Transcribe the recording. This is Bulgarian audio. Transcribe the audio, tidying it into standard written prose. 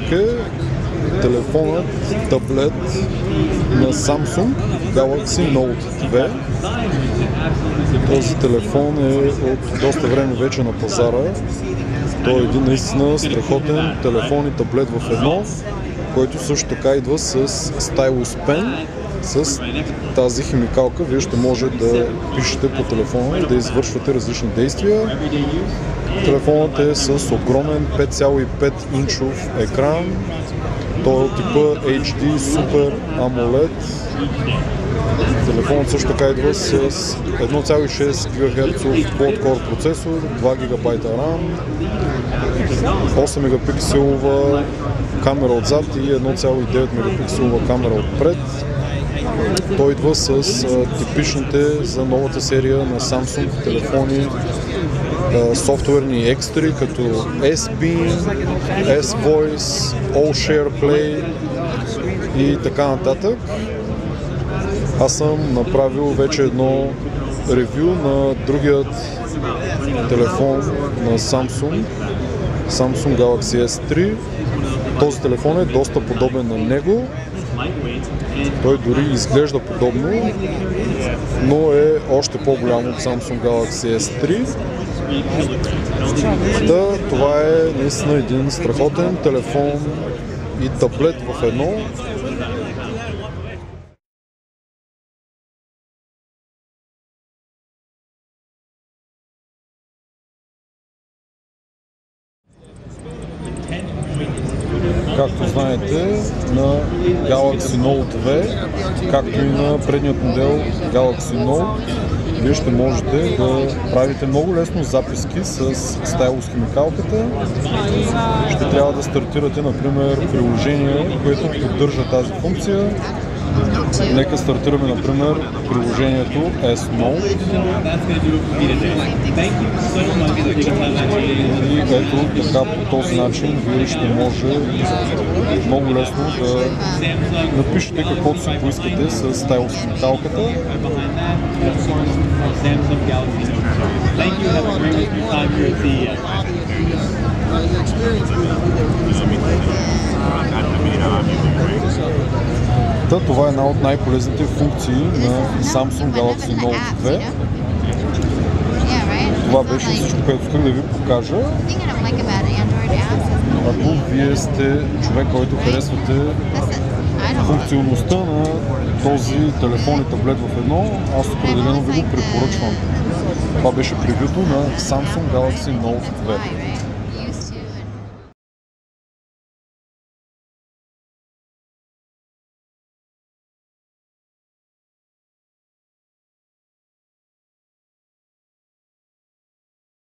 тук е телефонът, таблет на Samsung Galaxy Note 2. Този телефон е от доста време вече на пазара. Той е един наистина страхотен телефон и таблет в едно, който също така идва с Stylus Pen, с тази химикалка. Вие ще може да пишете по телефона и да извършвате различни действия. Телефонът е с огромен 5,5 инчов екран. Той е от типа HD Super AMOLED. Телефонът също така идва с 1,6 ГГц quad-core процесор, 2 ГБ RAM, 8 мегапикселова камера отзад и 1,9 мегапикселова камера отпред. Той идва с типичните за новата серия на Samsung телефони софтуерни екстри, като S-Beam, S-Voice, All-Share Play и така нататък. Аз съм направил вече едно ревю на другият телефон на Samsung Galaxy S3. Този телефон е доста подобен на него. Той дори изглежда подобно, но е още по-голям от Samsung Galaxy S3. Това е наистина един страхотен телефон и таблет в едно. Както знаете, на Galaxy Note 2, както и на предният модел Galaxy Note, вие ще можете да правите много лесно записки с Stylus химикалката. Ще трябва да стартирате, например, приложение, което поддържа тази функция. Нека стартираме, например, приложението S-Note. И ето така, по този начин вие ще може много лесно да напишете каквото си поискате с Stylus химикалката. Това е една от най-полезните функции на Samsung Galaxy Note 2. Това беше всичко, което исках да ви покажа. Ако вие сте човек, който харесвате функционалността на този телефон и таблет в едно, аз определено ви го препоръчвам. Това беше превюто на Samsung Galaxy Note 2.